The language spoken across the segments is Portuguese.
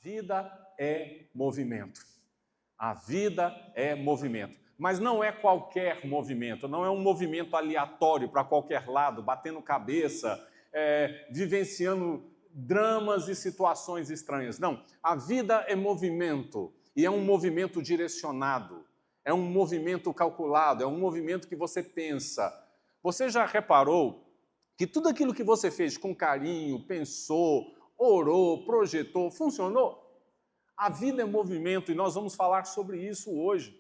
vida é movimento. A vida é movimento. Mas não é qualquer movimento, não é um movimento aleatório para qualquer lado, batendo cabeça, vivenciando dramas e situações estranhas. Não, a vida é movimento, e é um movimento direcionado, é um movimento calculado, é um movimento que você pensa. Você já reparou que tudo aquilo que você fez com carinho, pensou, orou, projetou, funcionou? A vida é movimento e nós vamos falar sobre isso hoje.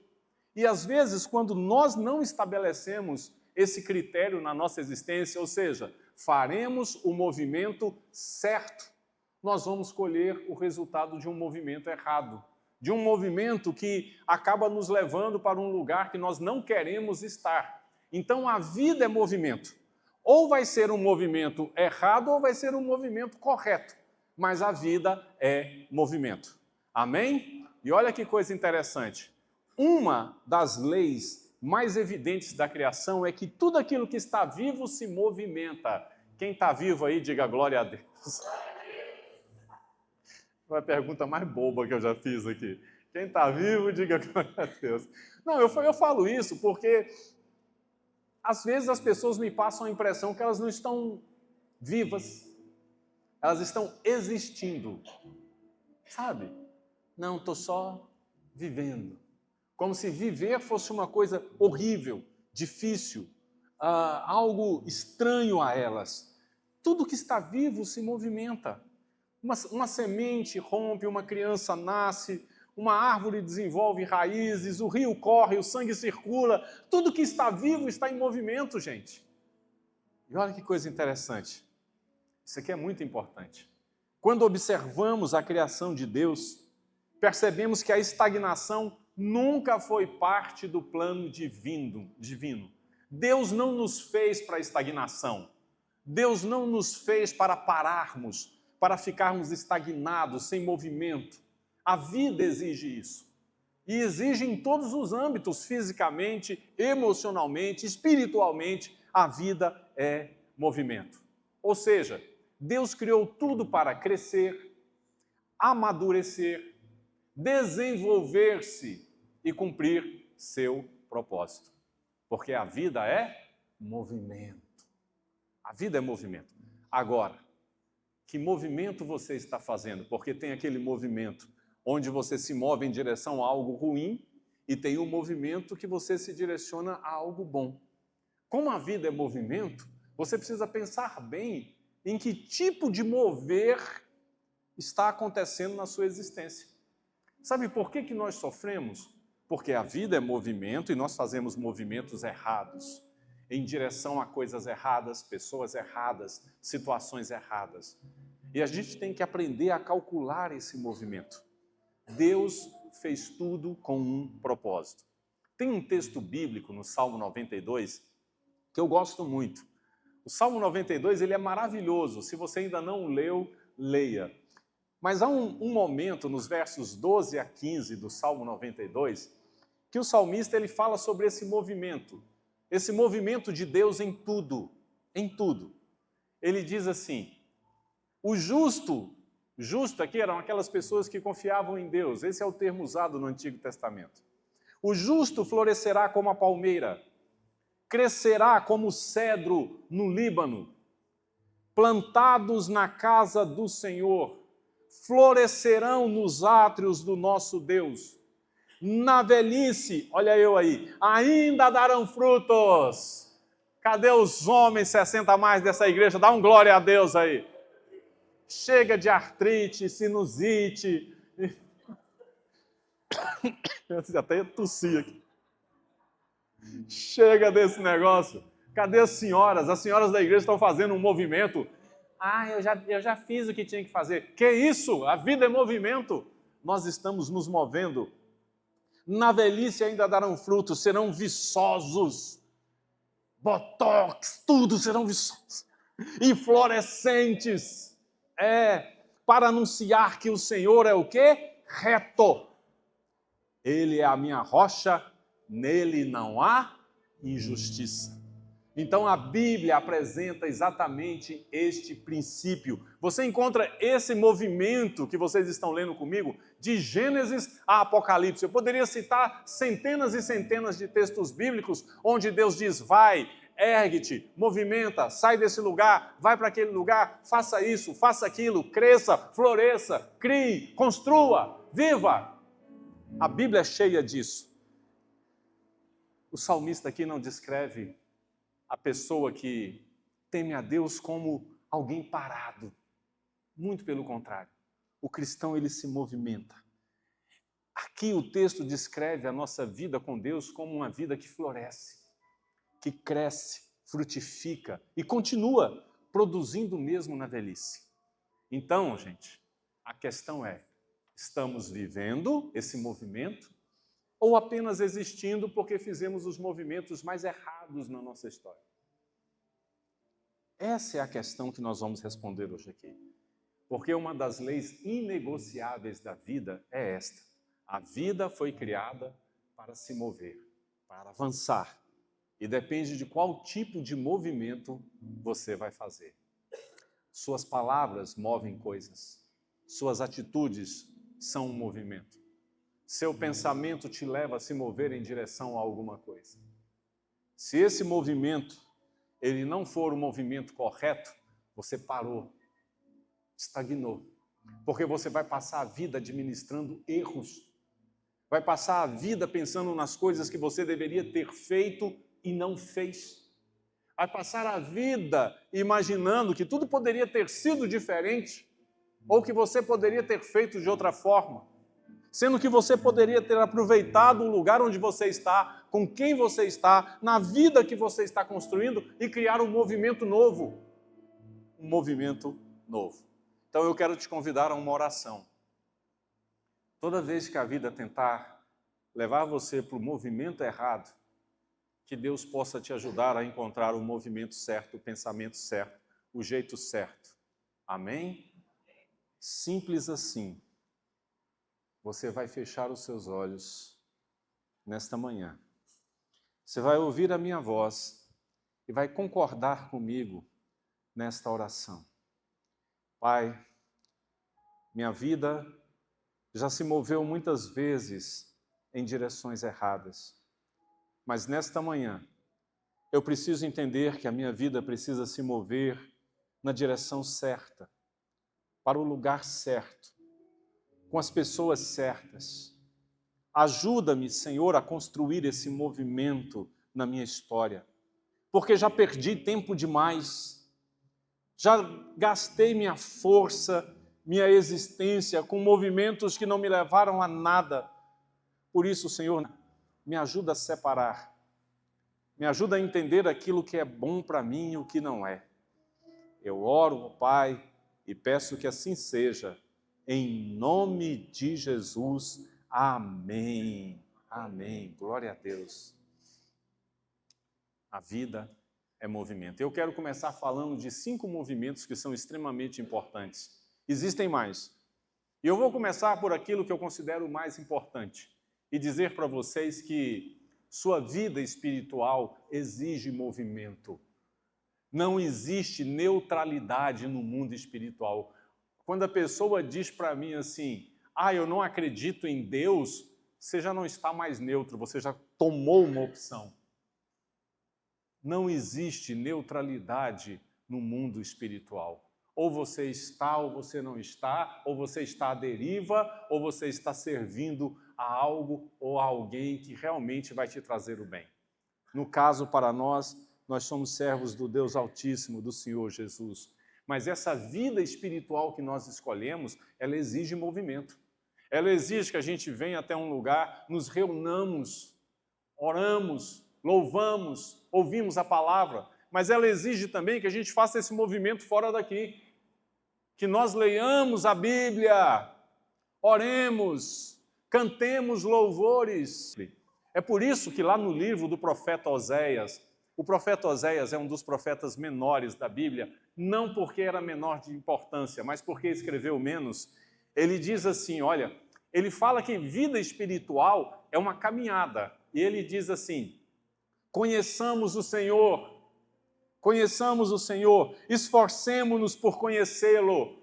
E às vezes, quando nós não estabelecemos esse critério na nossa existência, ou seja, faremos o movimento certo, nós vamos colher o resultado de um movimento errado, de um movimento que acaba nos levando para um lugar que nós não queremos estar. Então, a vida é movimento. Ou vai ser um movimento errado ou vai ser um movimento correto, mas a vida é movimento. Amém? E olha que coisa interessante. Uma das leis mais evidentes da criação é que tudo aquilo que está vivo se movimenta. Quem está vivo aí, diga glória a Deus. Foi a pergunta mais boba que eu já fiz aqui. Quem está vivo, diga glória a Deus. Não, eu falo isso porque às vezes as pessoas me passam a impressão que elas não estão vivas. Elas estão existindo. Sabe? Não, estou só vivendo. Como se viver fosse uma coisa horrível, difícil, algo estranho a elas. Tudo que está vivo se movimenta. Uma semente rompe, uma criança nasce, uma árvore desenvolve raízes, o rio corre, o sangue circula. Tudo que está vivo está em movimento, gente. E olha que coisa interessante. Isso aqui é muito importante. Quando observamos a criação de Deus, percebemos que a estagnação nunca foi parte do plano divino. Deus não nos fez para a estagnação. Deus não nos fez para pararmos, para ficarmos estagnados, sem movimento. A vida exige isso. E exige em todos os âmbitos, fisicamente, emocionalmente, espiritualmente, a vida é movimento. Ou seja, Deus criou tudo para crescer, amadurecer, desenvolver-se e cumprir seu propósito. Porque a vida é movimento. A vida é movimento. Agora, que movimento você está fazendo? Porque tem aquele movimento onde você se move em direção a algo ruim e tem um movimento que você se direciona a algo bom. Como a vida é movimento, você precisa pensar bem em que tipo de mover está acontecendo na sua existência. Sabe por que nós sofremos? Porque a vida é movimento e nós fazemos movimentos errados, em direção a coisas erradas, pessoas erradas, situações erradas. E a gente tem que aprender a calcular esse movimento. Deus fez tudo com um propósito. Tem um texto bíblico no Salmo 92 que eu gosto muito. O Salmo 92 ele é maravilhoso. Se você ainda não leu, leia. Mas há um momento, nos versos 12 a 15 do Salmo 92, que o salmista ele fala sobre esse movimento de Deus em tudo, em tudo. Ele diz assim, o justo aqui eram aquelas pessoas que confiavam em Deus, esse é o termo usado no Antigo Testamento. O justo florescerá como a palmeira, crescerá como o cedro no Líbano, plantados na casa do Senhor, florescerão nos átrios do nosso Deus. Na velhice, olha eu aí, ainda darão frutos. Cadê os homens 60 a mais dessa igreja? Dá um glória a Deus aí. Chega de artrite, sinusite. Eu até tossi aqui. Chega desse negócio. Cadê as senhoras? As senhoras da igreja estão fazendo um movimento. Eu já fiz o que tinha que fazer. Que isso? A vida é movimento. Nós estamos nos movendo. Na velhice ainda darão frutos, serão viçosos. Botox, tudo serão viçosos. E florescentes. Para anunciar que o Senhor é o quê? Reto. Ele é a minha rocha, nele não há injustiça. Então a Bíblia apresenta exatamente este princípio. Você encontra esse movimento que vocês estão lendo comigo, de Gênesis a Apocalipse. Eu poderia citar centenas e centenas de textos bíblicos onde Deus diz: vai, ergue-te, movimenta, sai desse lugar, vai para aquele lugar, faça isso, faça aquilo, cresça, floresça, crie, construa, viva. A Bíblia é cheia disso. O salmista aqui não descreve a pessoa que teme a Deus como alguém parado. Muito pelo contrário. O cristão, ele se movimenta. Aqui o texto descreve a nossa vida com Deus como uma vida que floresce, que cresce, frutifica e continua produzindo mesmo na velhice. Então, gente, a questão é, estamos vivendo esse movimento ou apenas existindo porque fizemos os movimentos mais errados na nossa história? Essa é a questão que nós vamos responder hoje aqui. Porque uma das leis inegociáveis da vida é esta: a vida foi criada para se mover, para avançar. E depende de qual tipo de movimento você vai fazer. Suas palavras movem coisas. Suas atitudes são um movimento. Seu pensamento te leva a se mover em direção a alguma coisa. Se esse movimento, ele não for o movimento correto, você parou, estagnou. Porque você vai passar a vida administrando erros. Vai passar a vida pensando nas coisas que você deveria ter feito e não fez. Vai passar a vida imaginando que tudo poderia ter sido diferente ou que você poderia ter feito de outra forma, sendo que você poderia ter aproveitado o lugar onde você está, com quem você está, na vida que você está construindo e criar um movimento novo. Um movimento novo. Então eu quero te convidar a uma oração. Toda vez que a vida tentar levar você para o movimento errado, que Deus possa te ajudar a encontrar o movimento certo, o pensamento certo, o jeito certo. Amém? Simples assim. Você vai fechar os seus olhos nesta manhã. Você vai ouvir a minha voz e vai concordar comigo nesta oração. Pai, minha vida já se moveu muitas vezes em direções erradas. Mas nesta manhã, eu preciso entender que a minha vida precisa se mover na direção certa, para o lugar certo, com as pessoas certas. Ajuda-me, Senhor, a construir esse movimento na minha história, porque já perdi tempo demais, já gastei minha força, minha existência com movimentos que não me levaram a nada. Por isso, Senhor, me ajuda a separar, me ajuda a entender aquilo que é bom para mim e o que não é. Eu oro, Pai, e peço que assim seja, em nome de Jesus. Amém. Amém. Glória a Deus. A vida é movimento. Eu quero começar falando de 5 movimentos que são extremamente importantes. Existem mais. E eu vou começar por aquilo que eu considero o mais importante e dizer para vocês que sua vida espiritual exige movimento. Não existe neutralidade no mundo espiritual. Quando a pessoa diz para mim assim, eu não acredito em Deus, você já não está mais neutro, você já tomou uma opção. Não existe neutralidade no mundo espiritual. Ou você está ou você não está, ou você está à deriva, ou você está servindo a algo ou a alguém que realmente vai te trazer o bem. No caso, para nós somos servos do Deus Altíssimo, do Senhor Jesus. Mas essa vida espiritual que nós escolhemos, ela exige movimento. Ela exige que a gente venha até um lugar, nos reunamos, oramos, louvamos, ouvimos a palavra, mas ela exige também que a gente faça esse movimento fora daqui. Que nós leiamos a Bíblia, oremos, cantemos louvores. É por isso que lá no livro do profeta Oséias, o profeta Oséias é um dos profetas menores da Bíblia, não porque era menor de importância, mas porque escreveu menos. Ele diz assim, olha, ele fala que vida espiritual é uma caminhada. E ele diz assim, conheçamos o Senhor, Conheçamos o Senhor, esforcemo-nos por conhecê-lo.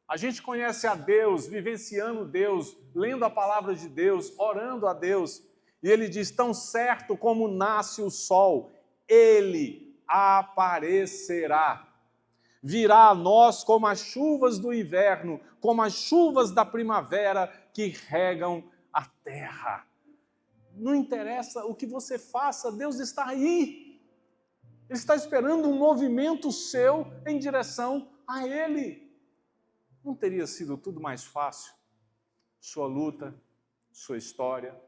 A gente conhece a Deus, vivenciando Deus, lendo a palavra de Deus, orando a Deus. E ele diz, tão certo como nasce o sol, ele aparecerá. Virá a nós como as chuvas do inverno, como as chuvas da primavera que regam a terra. Não interessa o que você faça, Deus está aí. Ele está esperando um movimento seu em direção a Ele. Não teria sido tudo mais fácil? Sua luta, sua história,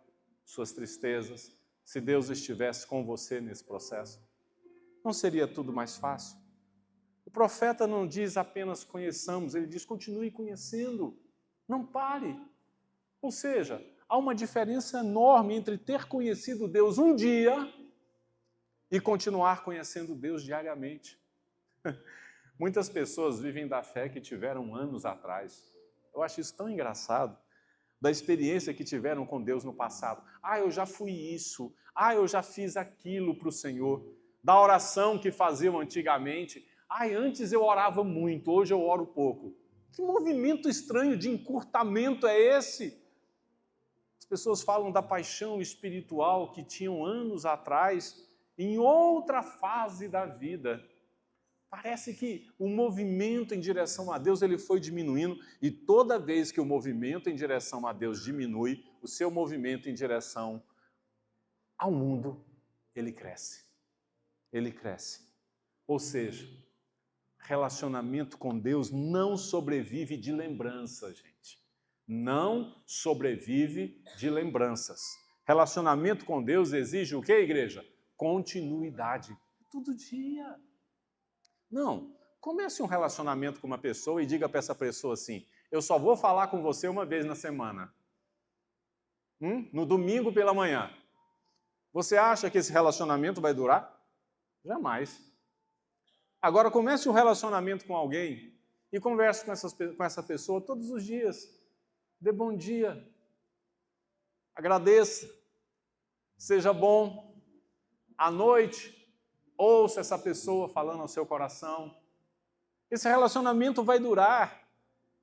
suas tristezas, se Deus estivesse com você nesse processo? Não seria tudo mais fácil? O profeta não diz apenas conheçamos, ele diz continue conhecendo, não pare. Ou seja, há uma diferença enorme entre ter conhecido Deus um dia e continuar conhecendo Deus diariamente. Muitas pessoas vivem da fé que tiveram anos atrás. Eu acho isso tão engraçado, da experiência que tiveram com Deus no passado. Eu já fui isso. Eu já fiz aquilo para o Senhor. Da oração que faziam antigamente. Antes eu orava muito, hoje eu oro pouco. Que movimento estranho de encurtamento é esse? As pessoas falam da paixão espiritual que tinham anos atrás, em outra fase da vida. Parece que o movimento em direção a Deus ele foi diminuindo e toda vez que o movimento em direção a Deus diminui, o seu movimento em direção ao mundo, ele cresce. Ele cresce. Ou seja, relacionamento com Deus não sobrevive de lembrança, gente. Não sobrevive de lembranças. Relacionamento com Deus exige o quê, igreja? Continuidade. Todo dia. Não, comece um relacionamento com uma pessoa e diga para essa pessoa assim, eu só vou falar com você uma vez na semana. No domingo pela manhã. Você acha que esse relacionamento vai durar? Jamais. Agora comece um relacionamento com alguém e converse com essa pessoa todos os dias. Dê bom dia. Agradeça. Seja bom. À noite, ouça essa pessoa falando ao seu coração. Esse relacionamento vai durar.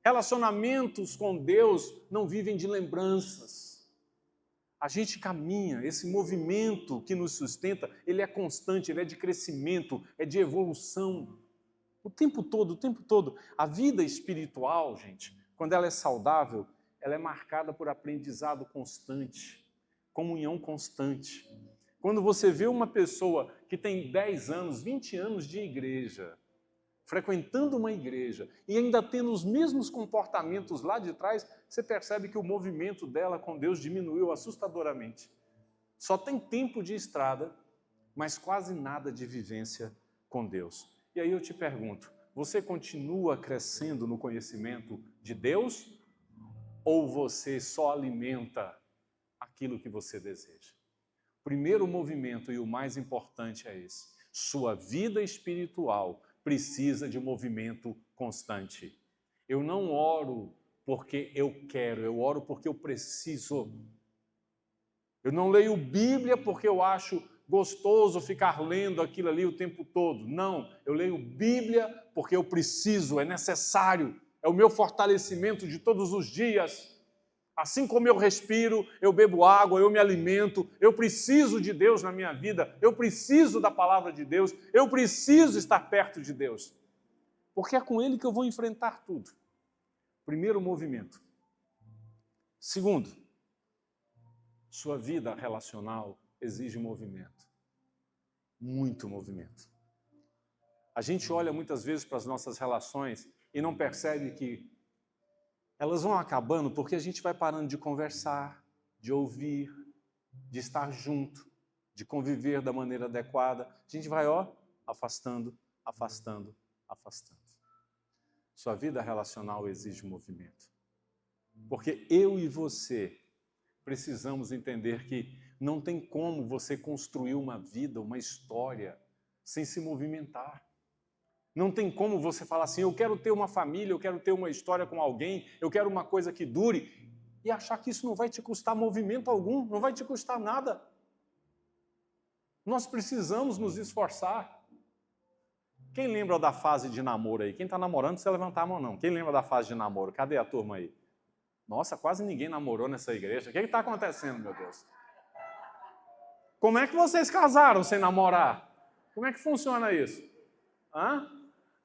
Relacionamentos com Deus não vivem de lembranças. A gente caminha, esse movimento que nos sustenta, ele é constante, ele é de crescimento, é de evolução. O tempo todo, o tempo todo. A vida espiritual, gente, quando ela é saudável, ela é marcada por aprendizado constante, comunhão constante. Quando você vê uma pessoa que tem 10 anos, 20 anos de igreja, frequentando uma igreja e ainda tendo os mesmos comportamentos lá de trás, você percebe que o movimento dela com Deus diminuiu assustadoramente. Só tem tempo de estrada, mas quase nada de vivência com Deus. E aí eu te pergunto, você continua crescendo no conhecimento de Deus ou você só alimenta aquilo que você deseja? O primeiro movimento e o mais importante é esse. Sua vida espiritual precisa de movimento constante. Eu não oro porque eu quero, eu oro porque eu preciso. Eu não leio Bíblia porque eu acho gostoso ficar lendo aquilo ali o tempo todo. Não, eu leio Bíblia porque eu preciso, é necessário, é o meu fortalecimento de todos os dias. Assim como eu respiro, eu bebo água, eu me alimento, eu preciso de Deus na minha vida, eu preciso da palavra de Deus, eu preciso estar perto de Deus. Porque é com Ele que eu vou enfrentar tudo. Primeiro movimento. Segundo, sua vida relacional exige movimento. Muito movimento. A gente olha muitas vezes para as nossas relações e não percebe que elas vão acabando porque a gente vai parando de conversar, de ouvir, de estar junto, de conviver da maneira adequada. A gente vai, afastando, afastando, afastando. Sua vida relacional exige movimento. Porque eu e você precisamos entender que não tem como você construir uma vida, uma história, sem se movimentar. Não tem como você falar assim, eu quero ter uma família, eu quero ter uma história com alguém, eu quero uma coisa que dure, e achar que isso não vai te custar movimento algum, não vai te custar nada. Nós precisamos nos esforçar. Quem lembra da fase de namoro aí? Quem está namorando, não precisa levantar a mão não. Quem lembra da fase de namoro? Cadê a turma aí? Nossa, quase ninguém namorou nessa igreja. O que está acontecendo, meu Deus? Como é que vocês casaram sem namorar? Como é que funciona isso? Hã?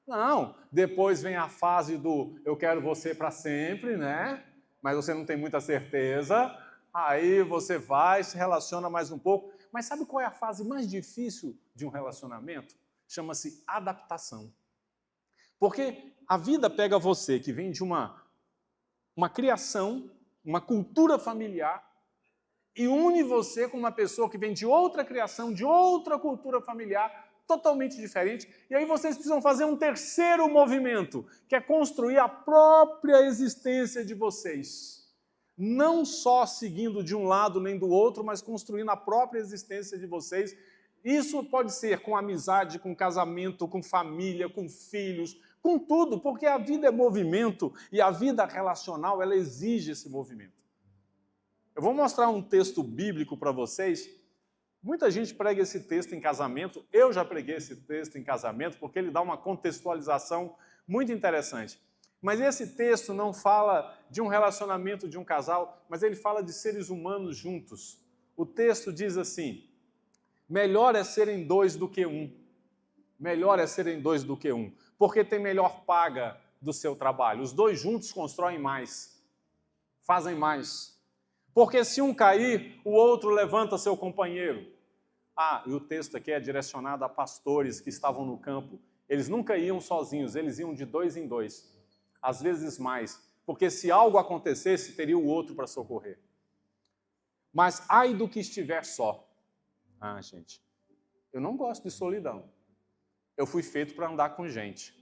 Não. Depois vem a fase do eu quero você para sempre, né? Mas você não tem muita certeza. Aí você vai, se relaciona mais um pouco. Mas sabe qual é a fase mais difícil de um relacionamento? Chama-se adaptação. Porque a vida pega você que vem de uma criação, uma cultura familiar, e une você com uma pessoa que vem de outra criação, de outra cultura familiar, totalmente diferente, e aí vocês precisam fazer um terceiro movimento, que é construir a própria existência de vocês. Não só seguindo de um lado nem do outro, mas construindo a própria existência de vocês. Isso pode ser com amizade, com casamento, com família, com filhos, com tudo, porque a vida é movimento e a vida relacional, ela exige esse movimento. Eu vou mostrar um texto bíblico para vocês. Muita gente prega esse texto em casamento. Eu já preguei esse texto em casamento porque ele dá uma contextualização muito interessante. Mas esse texto não fala de um relacionamento de um casal, mas ele fala de seres humanos juntos. O texto diz assim: melhor é serem dois do que um. Melhor é serem dois do que um, porque tem melhor paga do seu trabalho. Os dois juntos constroem mais, fazem mais. Porque se um cair, o outro levanta seu companheiro. Ah, e o texto aqui é direcionado a pastores que estavam no campo. Eles nunca iam sozinhos, eles iam de dois em dois. Às vezes mais. Porque se algo acontecesse, teria o outro para socorrer. Mas ai do que estiver só. Ah, gente, eu não gosto de solidão. Eu fui feito para andar com gente.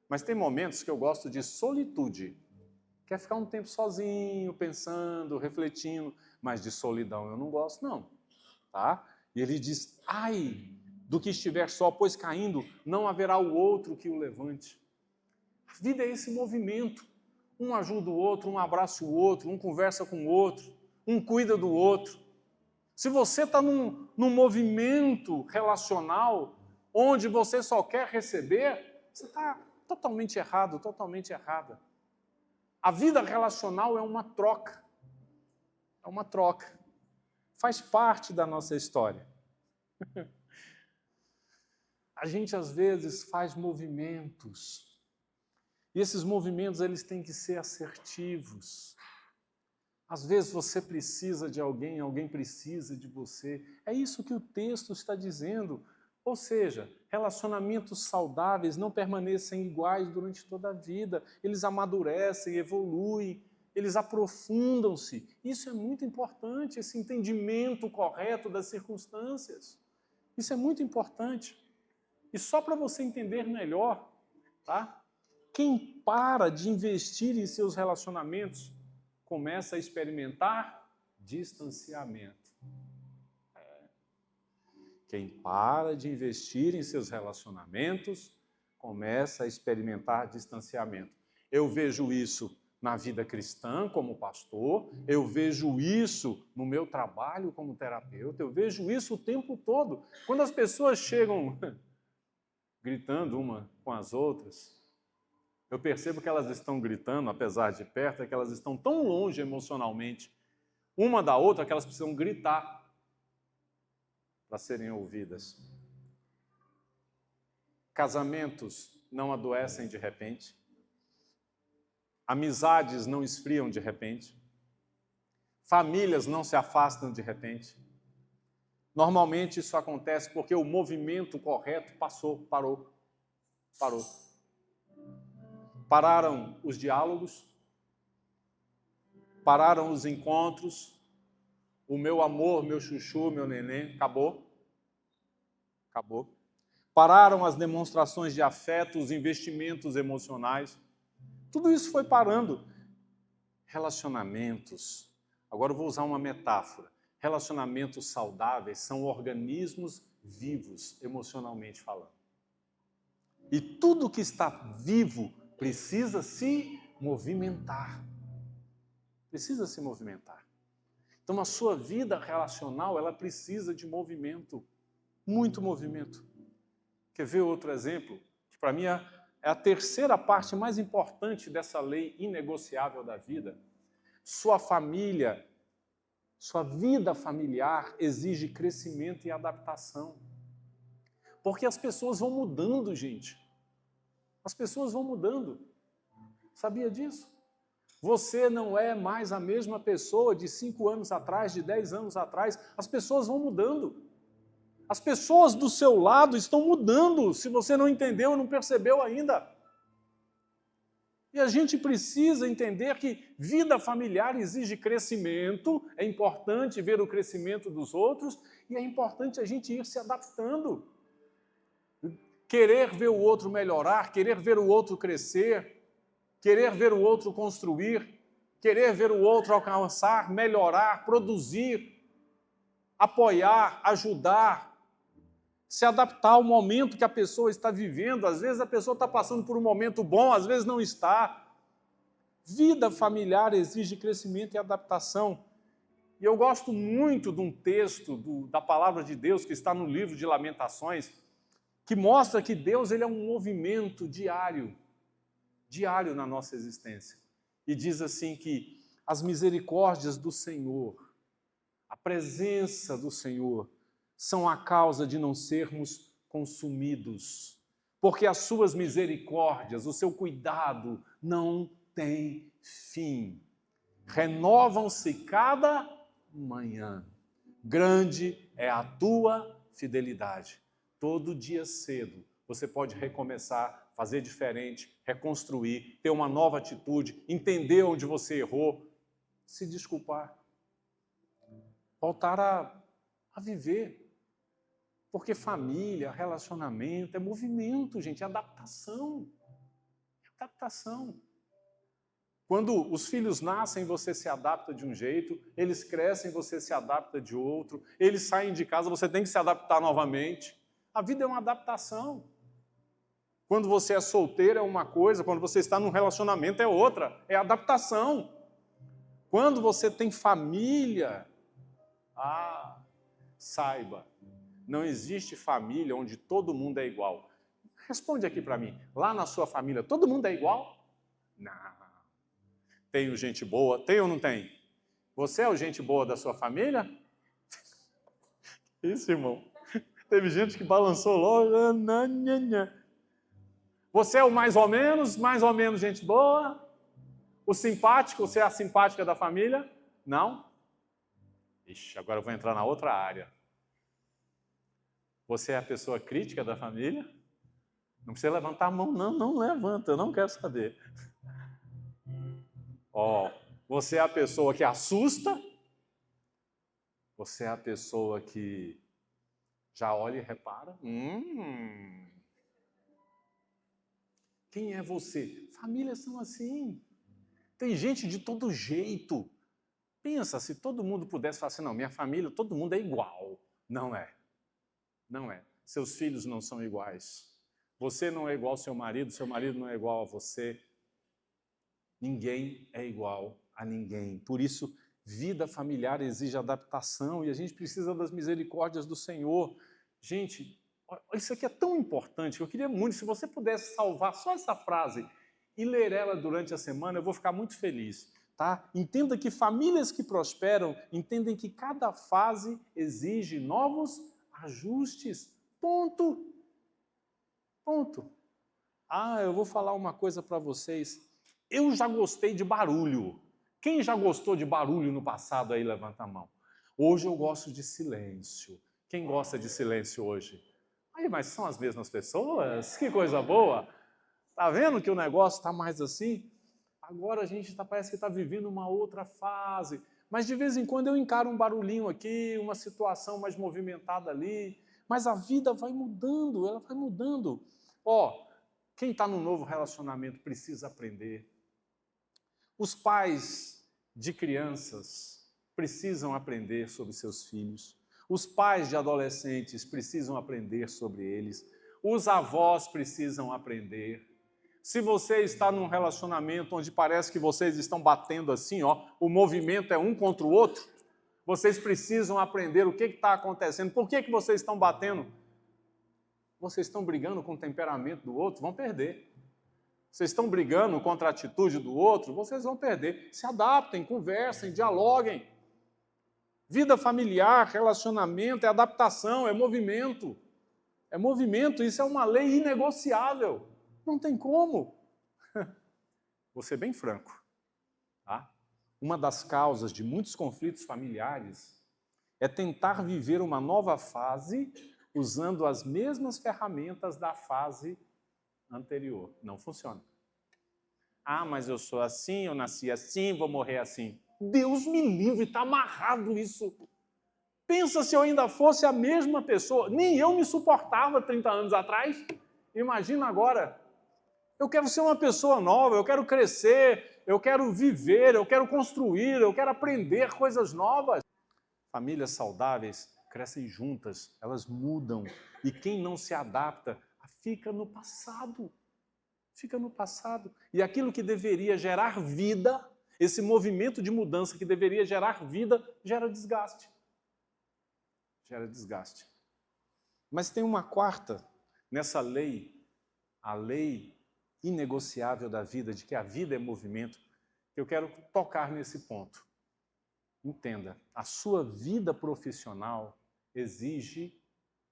Mas tem momentos que eu gosto de solitude. Quer ficar um tempo sozinho, pensando, refletindo, mas de solidão eu não gosto, não. Tá? E ele diz, ai do que estiver só, pois caindo, não haverá o outro que o levante. A vida é esse movimento. Um ajuda o outro, um abraça o outro, um conversa com o outro, um cuida do outro. Se você está num movimento relacional, onde você só quer receber, você está totalmente errado, totalmente errada. A vida relacional é uma troca. É uma troca. Faz parte da nossa história. A gente, às vezes, faz movimentos. E esses movimentos, eles têm que ser assertivos. Às vezes você precisa de alguém, alguém precisa de você. É isso que o texto está dizendo. Ou seja, relacionamentos saudáveis não permanecem iguais durante toda a vida. Eles amadurecem, evoluem, eles aprofundam-se. Isso é muito importante, esse entendimento correto das circunstâncias. Isso é muito importante. E só para você entender melhor, tá? Quem para de investir em seus relacionamentos começa a experimentar distanciamento. Quem para de investir em seus relacionamentos começa a experimentar distanciamento. Eu vejo isso na vida cristã como pastor, eu vejo isso no meu trabalho como terapeuta, eu vejo isso o tempo todo. Quando as pessoas chegam gritando uma com as outras, eu percebo que elas estão gritando, apesar de perto, é que elas estão tão longe emocionalmente uma da outra que elas precisam gritar para serem ouvidas. Casamentos não adoecem de repente. Amizades não esfriam de repente. Famílias não se afastam de repente. Normalmente isso acontece porque o movimento correto parou. Pararam os diálogos, pararam os encontros, o meu amor, meu chuchu, meu neném, acabou. Pararam as demonstrações de afeto, os investimentos emocionais. Tudo isso foi parando. Relacionamentos. Agora eu vou usar uma metáfora. Relacionamentos saudáveis são organismos vivos, emocionalmente falando. E tudo que está vivo precisa se movimentar. Precisa se movimentar. Então, a sua vida relacional, ela precisa de movimento, muito movimento. Quer ver outro exemplo que para mim é a terceira parte mais importante dessa lei inegociável da vida. Sua família, sua vida familiar exige crescimento e adaptação. Porque as pessoas vão mudando, gente. As pessoas vão mudando. Sabia disso? Você não é mais a mesma pessoa de 5 anos atrás, de 10 anos atrás. As pessoas vão mudando. As pessoas do seu lado estão mudando, se você não entendeu ou não percebeu ainda. E a gente precisa entender que vida familiar exige crescimento, é importante ver o crescimento dos outros e é importante a gente ir se adaptando. Querer ver o outro melhorar, querer ver o outro crescer, querer ver o outro construir, querer ver o outro alcançar, melhorar, produzir, apoiar, ajudar, se adaptar ao momento que a pessoa está vivendo. Às vezes a pessoa está passando por um momento bom, às vezes não está. Vida familiar exige crescimento e adaptação. E eu gosto muito de um texto da palavra de Deus que está no livro de Lamentações, que mostra que Deus ele é um movimento diário na nossa existência. E diz assim que as misericórdias do Senhor, a presença do Senhor, são a causa de não sermos consumidos, porque as suas misericórdias, o seu cuidado não tem fim. Renovam-se cada manhã. Grande é a tua fidelidade. Todo dia cedo você pode recomeçar, fazer diferente, reconstruir, ter uma nova atitude, entender onde você errou, se desculpar, voltar a viver. Porque família, relacionamento, é movimento, gente, é adaptação. É adaptação. Quando os filhos nascem, você se adapta de um jeito, eles crescem, você se adapta de outro, eles saem de casa, você tem que se adaptar novamente. A vida é uma adaptação. Quando você é solteiro é uma coisa, quando você está num relacionamento é outra, é adaptação. Quando você tem família, saiba, não existe família onde todo mundo é igual. Responde aqui para mim, lá na sua família, todo mundo é igual? Não. Tenho gente boa, tem ou não tem? Você é o gente boa da sua família? Isso, irmão. Teve gente que balançou logo. Você é o mais ou menos gente boa? O simpático, você é a simpática da família? Não? Ixi, agora eu vou entrar na outra área. Você é a pessoa crítica da família? Não precisa levantar a mão, não levanta, eu não quero saber. Você é a pessoa que assusta? Você é a pessoa que já olha e repara? Quem é você? Famílias são assim. Tem gente de todo jeito. Pensa, se todo mundo pudesse falar assim, não, minha família, todo mundo é igual. Não é. Não é. Seus filhos não são iguais. Você não é igual ao seu marido não é igual a você. Ninguém é igual a ninguém. Por isso, vida familiar exige adaptação e a gente precisa das misericórdias do Senhor. Gente, isso aqui é tão importante que eu queria muito, se você pudesse salvar só essa frase e ler ela durante a semana, eu vou ficar muito feliz. Tá? Entenda que famílias que prosperam entendem que cada fase exige novos ajustes. Ponto. Ponto. Eu vou falar uma coisa para vocês. Eu já gostei de barulho. Quem já gostou de barulho no passado aí, levanta a mão. Hoje eu gosto de silêncio. Quem gosta de silêncio hoje? Mas são as mesmas pessoas? Que coisa boa! Tá vendo que o negócio está mais assim? Agora a gente parece que está vivendo uma outra fase. Mas de vez em quando eu encaro um barulhinho aqui, uma situação mais movimentada ali. Mas a vida vai mudando, ela vai mudando. Quem está num novo relacionamento precisa aprender. Os pais de crianças precisam aprender sobre seus filhos. Os pais de adolescentes precisam aprender sobre eles. Os avós precisam aprender. Se você está num relacionamento onde parece que vocês estão batendo assim, o movimento é um contra o outro, vocês precisam aprender o que está acontecendo. Por que vocês estão batendo? Vocês estão brigando com o temperamento do outro, vão perder. Vocês estão brigando contra a atitude do outro, vocês vão perder. Se adaptem, conversem, dialoguem. Vida familiar, relacionamento, é adaptação, é movimento. É movimento, isso é uma lei inegociável. Não tem como. Vou ser bem franco. Tá? Uma das causas de muitos conflitos familiares é tentar viver uma nova fase usando as mesmas ferramentas da fase anterior. Não funciona. Ah, mas eu sou assim, eu nasci assim, vou morrer assim. Deus me livre, está amarrado isso. Pensa se eu ainda fosse a mesma pessoa. Nem eu me suportava 30 anos atrás. Imagina agora. Eu quero ser uma pessoa nova, eu quero crescer, eu quero viver, eu quero construir, eu quero aprender coisas novas. Famílias saudáveis crescem juntas, elas mudam. E quem não se adapta fica no passado. Fica no passado. E aquilo que deveria gerar vida, esse movimento de mudança que deveria gerar vida, gera desgaste. Gera desgaste. Mas tem uma quarta nessa lei, a lei inegociável da vida, de que a vida é movimento, que eu quero tocar nesse ponto. Entenda, a sua vida profissional exige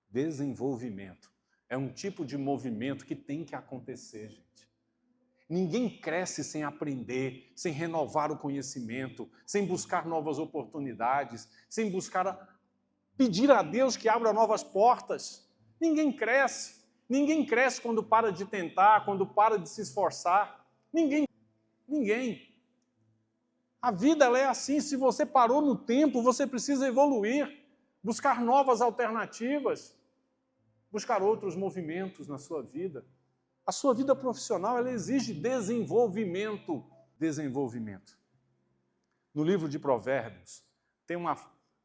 desenvolvimento. É um tipo de movimento que tem que acontecer, gente. Ninguém cresce sem aprender, sem renovar o conhecimento, sem buscar novas oportunidades, sem pedir a Deus que abra novas portas. Ninguém cresce. Ninguém cresce quando para de tentar, quando para de se esforçar. Ninguém. A vida ela é assim, se você parou no tempo, você precisa evoluir, buscar novas alternativas, buscar outros movimentos na sua vida. A sua vida profissional ela exige desenvolvimento. Desenvolvimento. No livro de Provérbios, tem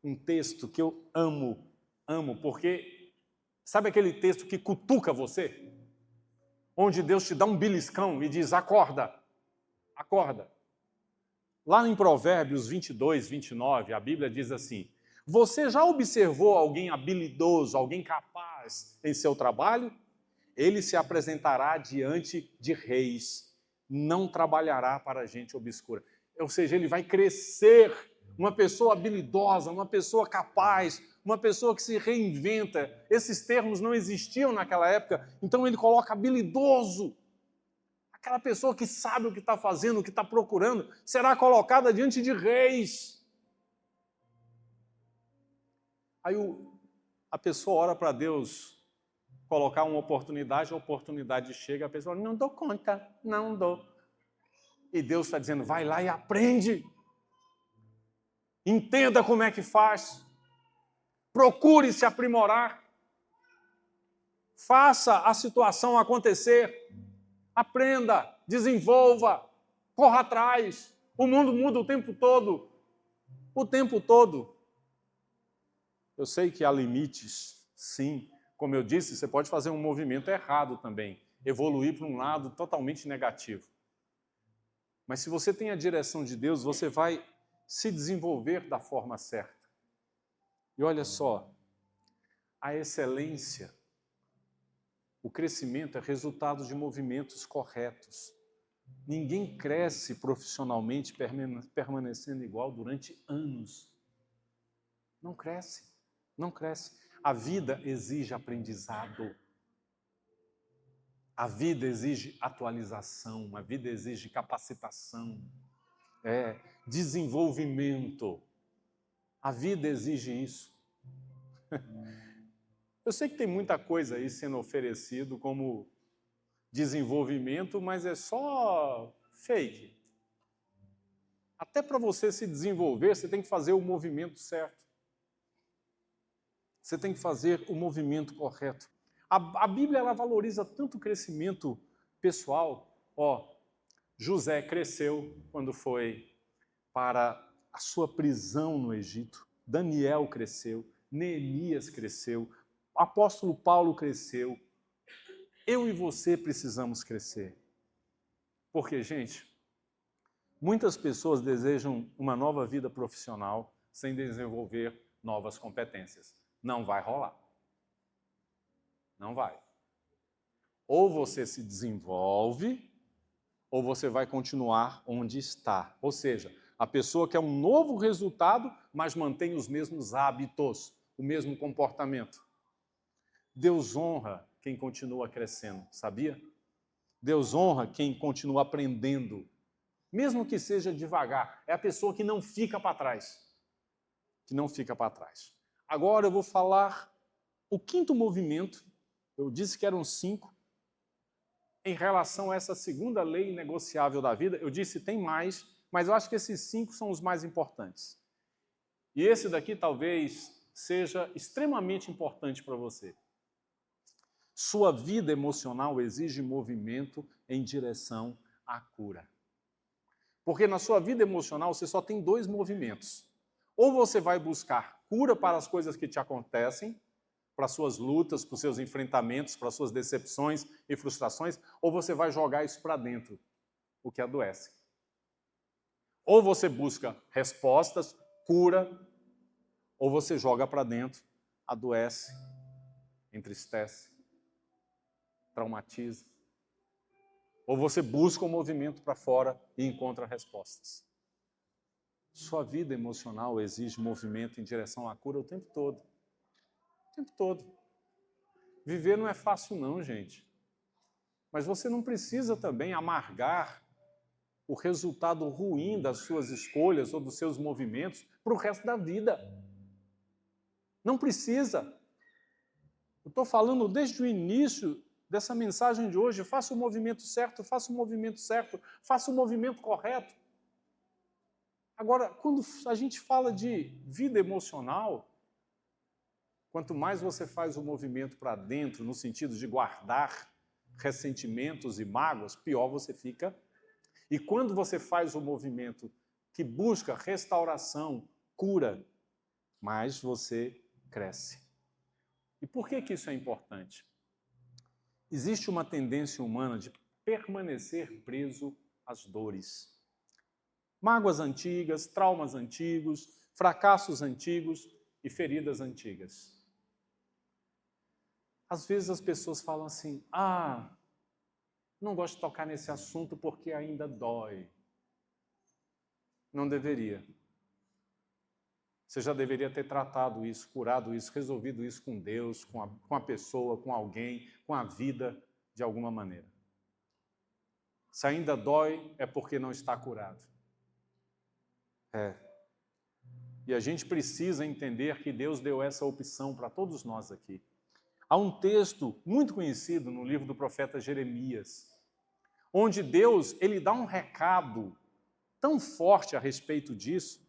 um texto que eu amo, porque sabe aquele texto que cutuca você? Onde Deus te dá um beliscão e diz, acorda, acorda. Lá em Provérbios 22, 29, a Bíblia diz assim, você já observou alguém habilidoso, alguém capaz em seu trabalho? Ele se apresentará diante de reis, não trabalhará para gente obscura. Ou seja, ele vai crescer, uma pessoa habilidosa, uma pessoa capaz, uma pessoa que se reinventa. Esses termos não existiam naquela época, então ele coloca habilidoso. Aquela pessoa que sabe o que está fazendo, o que está procurando, será colocada diante de reis. Aí a pessoa ora para Deus colocar uma oportunidade, a oportunidade chega, a pessoa não dou conta, não dou. E Deus está dizendo, vai lá e aprende. Entenda como é que faz. Procure se aprimorar. Faça a situação acontecer. Aprenda, desenvolva, corra atrás. O mundo muda o tempo todo. O tempo todo. Eu sei que há limites, sim. Como eu disse, você pode fazer um movimento errado também. Evoluir para um lado totalmente negativo. Mas se você tem a direção de Deus, você vai se desenvolver da forma certa. E olha só, a excelência, o crescimento é resultado de movimentos corretos. Ninguém cresce profissionalmente permanecendo igual durante anos. Não cresce, não cresce. A vida exige aprendizado. A vida exige atualização, a vida exige capacitação, desenvolvimento. A vida exige isso. Eu sei que tem muita coisa aí sendo oferecido como desenvolvimento, mas é só fake. Até para você se desenvolver, você tem que fazer o movimento certo. Você tem que fazer o movimento correto. A Bíblia ela valoriza tanto o crescimento pessoal. José cresceu quando foi para a sua prisão no Egito. Daniel cresceu, Neemias cresceu, o apóstolo Paulo cresceu. Eu e você precisamos crescer. Porque, gente, muitas pessoas desejam uma nova vida profissional sem desenvolver novas competências. Não vai rolar. Não vai. Ou você se desenvolve, ou você vai continuar onde está. Ou seja, a pessoa quer um novo resultado, mas mantém os mesmos hábitos, o mesmo comportamento. Deus honra quem continua crescendo, sabia? Deus honra quem continua aprendendo, mesmo que seja devagar. É a pessoa que não fica para trás. Que não fica para trás. Agora eu vou falar o quinto movimento. Eu disse que eram 5. Em relação a essa segunda lei inegociável da vida, eu disse tem mais, mas eu acho que esses 5 são os mais importantes. E esse daqui talvez seja extremamente importante para você. Sua vida emocional exige movimento em direção à cura. Porque na sua vida emocional você só tem 2 movimentos. Ou você vai buscar cura para as coisas que te acontecem, para as suas lutas, para os seus enfrentamentos, para as suas decepções e frustrações, ou você vai jogar isso para dentro, o que adoece. Ou você busca respostas, cura, ou você joga para dentro, adoece, entristece, traumatiza. Ou você busca um movimento para fora e encontra respostas. Sua vida emocional exige movimento em direção à cura o tempo todo. O tempo todo. Viver não é fácil não, gente. Mas você não precisa também amargar o resultado ruim das suas escolhas ou dos seus movimentos para o resto da vida. Não precisa. Eu estou falando desde o início dessa mensagem de hoje, faça o movimento certo, faça o movimento certo, faça o movimento correto. Agora, quando a gente fala de vida emocional, quanto mais você faz o movimento para dentro, no sentido de guardar ressentimentos e mágoas, pior você fica. E quando você faz o movimento que busca restauração, cura, mais você cresce. E por que isso é importante? Existe uma tendência humana de permanecer preso às dores. Mágoas antigas, traumas antigos, fracassos antigos e feridas antigas. Às vezes as pessoas falam assim, não gosto de tocar nesse assunto porque ainda dói. Não deveria. Você já deveria ter tratado isso, curado isso, resolvido isso com Deus, com a pessoa, com alguém, com a vida, de alguma maneira. Se ainda dói, é porque não está curado. E a gente precisa entender que Deus deu essa opção para todos nós aqui. Há um texto muito conhecido no livro do profeta Jeremias, onde Deus ele dá um recado tão forte a respeito disso.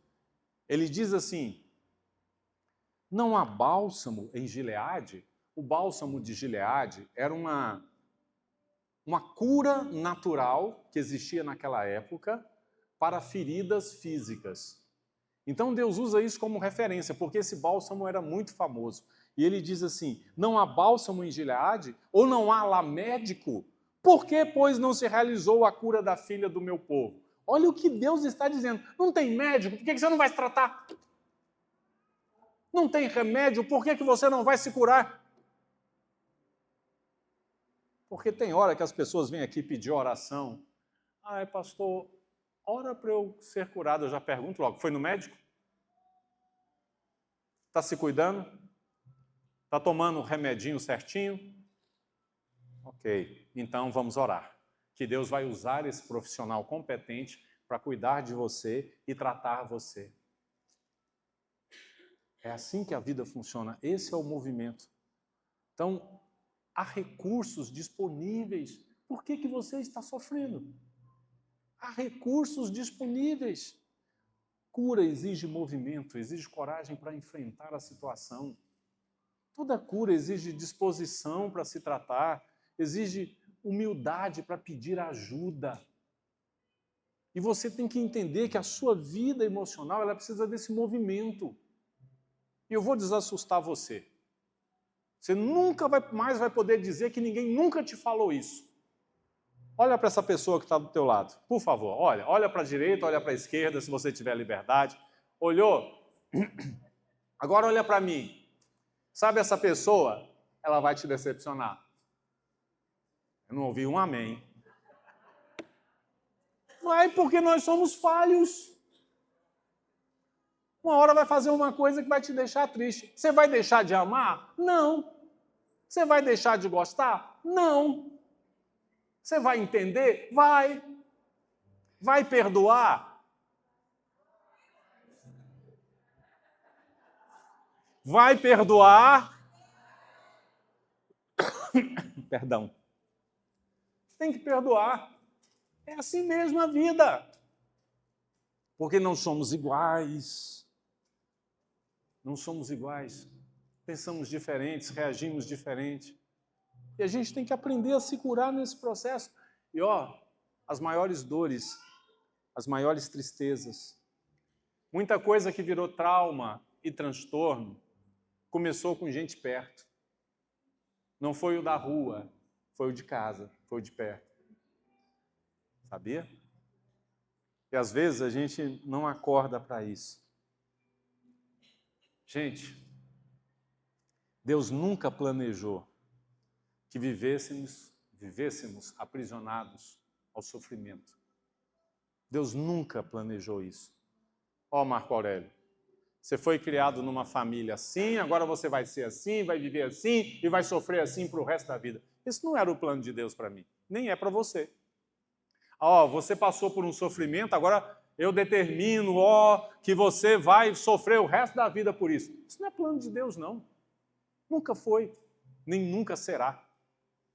Ele diz assim, não há bálsamo em Gileade? O bálsamo de Gileade era uma cura natural que existia naquela época para feridas físicas. Então Deus usa isso como referência, porque esse bálsamo era muito famoso. E ele diz assim, não há bálsamo em Gileade? Ou não há lá médico? Por que, pois, não se realizou a cura da filha do meu povo? Olha o que Deus está dizendo. Não tem médico? Por que você não vai se tratar? Não tem remédio? Por que você não vai se curar? Porque tem hora que as pessoas vêm aqui pedir oração. Pastor, ora para eu ser curado. Eu já pergunto logo, foi no médico? Está se cuidando? Está tomando o remedinho certinho? Ok, então vamos orar. Que Deus vai usar esse profissional competente para cuidar de você e tratar você. É assim que a vida funciona. Esse é o movimento. Então, há recursos disponíveis. Por que você está sofrendo? Há recursos disponíveis. Cura exige movimento, exige coragem para enfrentar a situação. Toda cura exige disposição para se tratar, exige humildade para pedir ajuda. E você tem que entender que a sua vida emocional ela precisa desse movimento. E eu vou desassustar você. Você nunca mais vai poder dizer que ninguém nunca te falou isso. Olha para essa pessoa que está do teu lado, por favor. Olha para a direita, olha para a esquerda, se você tiver liberdade. Olhou? Agora olha para mim. Sabe essa pessoa? Ela vai te decepcionar. Eu não ouvi um amém. Vai porque nós somos falhos. Uma hora vai fazer uma coisa que vai te deixar triste. Você vai deixar de amar? Não. Você vai deixar de gostar? Não. Você vai entender? Vai. Vai perdoar? Vai perdoar? Perdão. Tem que perdoar. É assim mesmo a vida. Porque não somos iguais. Não somos iguais. Pensamos diferentes, reagimos diferente. E a gente tem que aprender a se curar nesse processo. E as maiores dores, as maiores tristezas, muita coisa que virou trauma e transtorno, começou com gente perto. Não foi o da rua, foi o de casa, foi o de perto. Sabia? E às vezes a gente não acorda para isso. Gente, Deus nunca planejou que vivêssemos aprisionados ao sofrimento. Deus nunca planejou isso. Marco Aurélio, você foi criado numa família assim, agora você vai ser assim, vai viver assim e vai sofrer assim para o resto da vida. Isso não era o plano de Deus para mim, nem é para você. Você passou por um sofrimento, agora eu determino, que você vai sofrer o resto da vida por isso. Isso não é plano de Deus, não. Nunca foi, nem nunca será.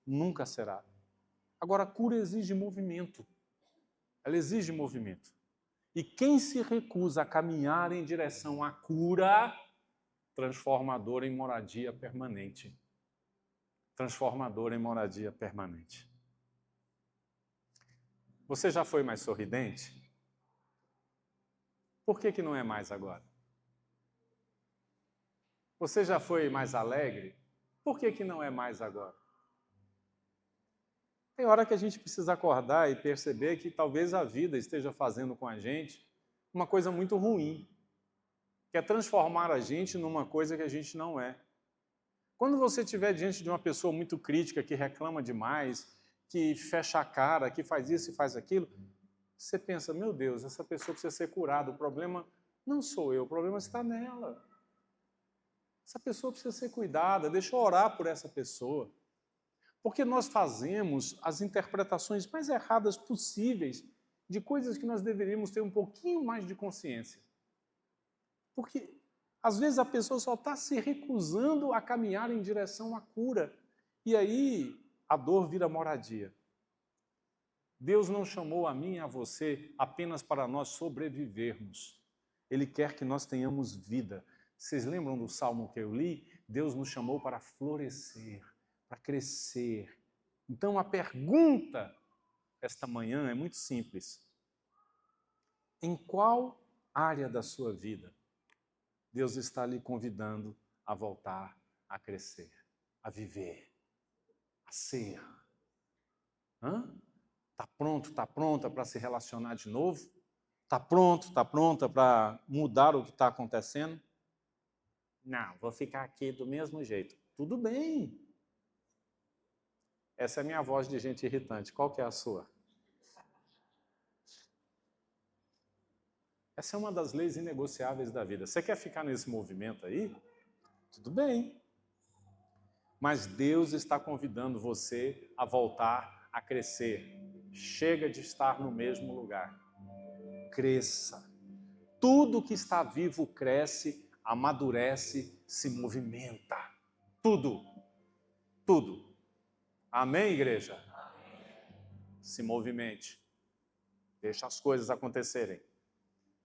Nunca será. Agora, a cura exige movimento. Ela exige movimento. E quem se recusa a caminhar em direção à cura, transformadora em moradia permanente. Transformadora em moradia permanente. Você já foi mais sorridente? Por que não é mais agora? Você já foi mais alegre? Por que não é mais agora? Tem hora que a gente precisa acordar e perceber que talvez a vida esteja fazendo com a gente uma coisa muito ruim, que é transformar a gente numa coisa que a gente não é. Quando você estiver diante de uma pessoa muito crítica, que reclama demais, que fecha a cara, que faz isso e faz aquilo, você pensa, meu Deus, essa pessoa precisa ser curada, o problema não sou eu, o problema está nela. Essa pessoa precisa ser cuidada, deixa eu orar por essa pessoa. Porque nós fazemos as interpretações mais erradas possíveis de coisas que nós deveríamos ter um pouquinho mais de consciência. Porque, às vezes, a pessoa só está se recusando a caminhar em direção à cura. E aí, a dor vira moradia. Deus não chamou a mim e a você apenas para nós sobrevivermos. Ele quer que nós tenhamos vida. Vocês lembram do salmo que eu li? Deus nos chamou para florescer, para crescer. Então, a pergunta esta manhã é muito simples. Em qual área da sua vida Deus está lhe convidando a voltar a crescer, a viver, a ser? Está pronto, está pronta para se relacionar de novo? Está pronto, está pronta para mudar o que está acontecendo? Não, vou ficar aqui do mesmo jeito. Tudo bem. Essa é a minha voz de gente irritante. Qual que é a sua? Essa é uma das leis inegociáveis da vida. Você quer ficar nesse movimento aí? Tudo bem. Mas Deus está convidando você a voltar a crescer. Chega de estar no mesmo lugar. Cresça. Tudo que está vivo cresce, amadurece, se movimenta. Tudo. Tudo. Amém, igreja? Amém. Se movimente. Deixa as coisas acontecerem.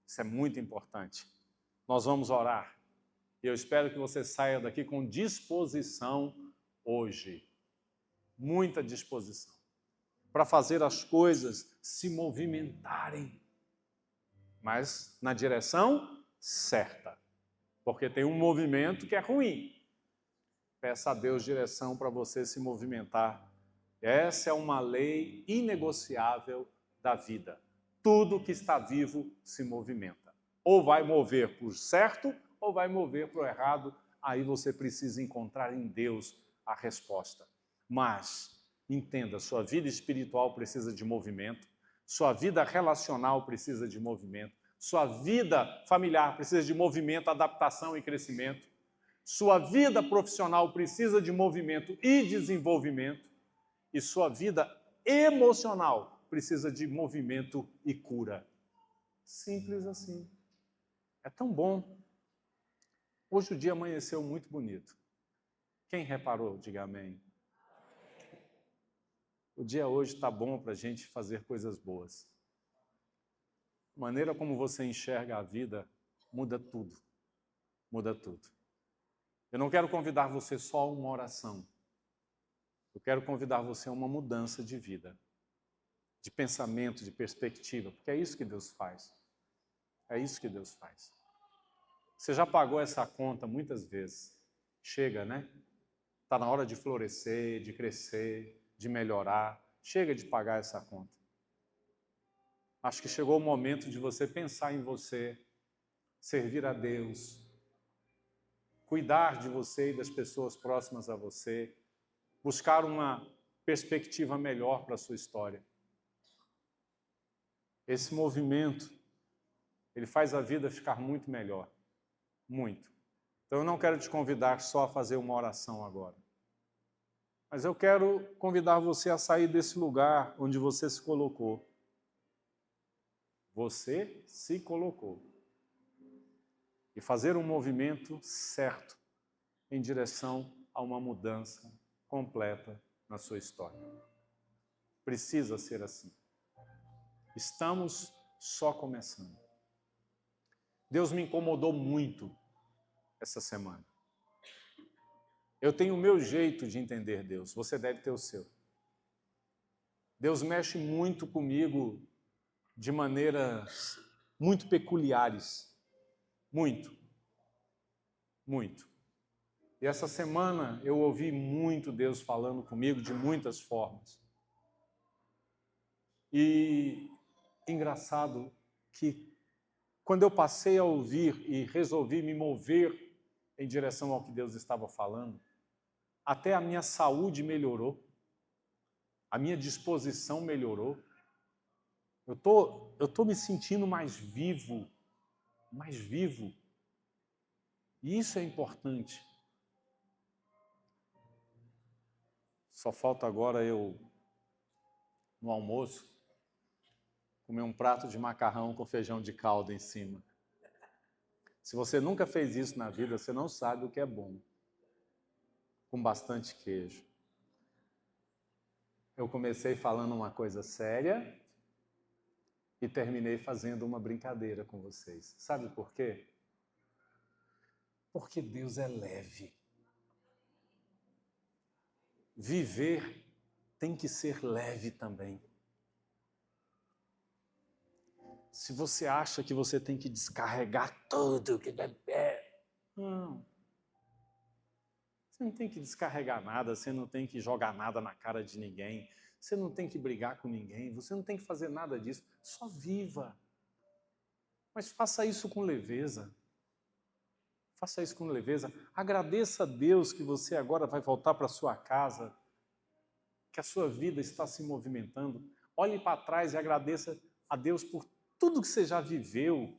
Isso é muito importante. Nós vamos orar. E eu espero que você saia daqui com disposição hoje. Muita disposição. Para fazer as coisas se movimentarem. Mas na direção certa. Porque tem um movimento que é ruim. Peça a Deus direção para você se movimentar. Essa é uma lei inegociável da vida. Tudo que está vivo se movimenta. Ou vai mover para o certo, ou vai mover para o errado. Aí você precisa encontrar em Deus a resposta. Mas Entenda, sua vida espiritual precisa de movimento, sua vida relacional precisa de movimento, sua vida familiar precisa de movimento, adaptação e crescimento, sua vida profissional precisa de movimento e desenvolvimento, e sua vida emocional precisa de movimento e cura. Simples assim. É tão bom. Hoje o dia amanheceu muito bonito. Quem reparou, diga amém. O dia hoje está bom para a gente fazer coisas boas. A maneira como você enxerga a vida muda tudo. Muda tudo. Eu não quero convidar você só a uma oração. Eu quero convidar você a uma mudança de vida, de pensamento, de perspectiva, porque é isso que Deus faz. É isso que Deus faz. Você já pagou essa conta muitas vezes. Chega, né? Está na hora de florescer, de crescer, de melhorar. Chega de pagar essa conta. Acho que chegou o momento de você pensar em você, servir a Deus, cuidar de você e das pessoas próximas a você, buscar uma perspectiva melhor para a sua história. Esse movimento, ele faz a vida ficar muito melhor. Muito. Então eu não quero te convidar só a fazer uma oração agora. Mas eu quero convidar você a sair desse lugar onde você se colocou. Você se colocou. E fazer um movimento certo em direção a uma mudança completa na sua história. Precisa ser assim. Estamos só começando. Deus me incomodou muito essa semana. Eu tenho o meu jeito de entender Deus, você deve ter o seu. Deus mexe muito comigo de maneiras muito peculiares. Muito. Muito. E essa semana eu ouvi muito Deus falando comigo de muitas formas. E engraçado que quando eu passei a ouvir e resolvi me mover em direção ao que Deus estava falando, até a minha saúde melhorou, a minha disposição melhorou. Eu tô me sentindo mais vivo, mais vivo. E isso é importante. Só falta agora eu, no almoço, comer um prato de macarrão com feijão de calda em cima. Se você nunca fez isso na vida, você não sabe o que é bom. Com bastante queijo. Eu comecei falando uma coisa séria e terminei fazendo uma brincadeira com vocês. Sabe por quê? Porque Deus é leve. Viver tem que ser leve também. Se você acha que você tem que descarregar tudo, que não. Você não tem que descarregar nada, você não tem que jogar nada na cara de ninguém, você não tem que brigar com ninguém, você não tem que fazer nada disso. Só viva. Mas faça isso com leveza. Faça isso com leveza. Agradeça a Deus que você agora vai voltar para sua casa, que a sua vida está se movimentando. Olhe para trás e agradeça a Deus por tudo que você já viveu,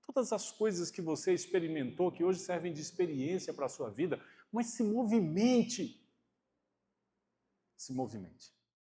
todas as coisas que você experimentou, que hoje servem de experiência para a sua vida, mas se movimente. Se movimente.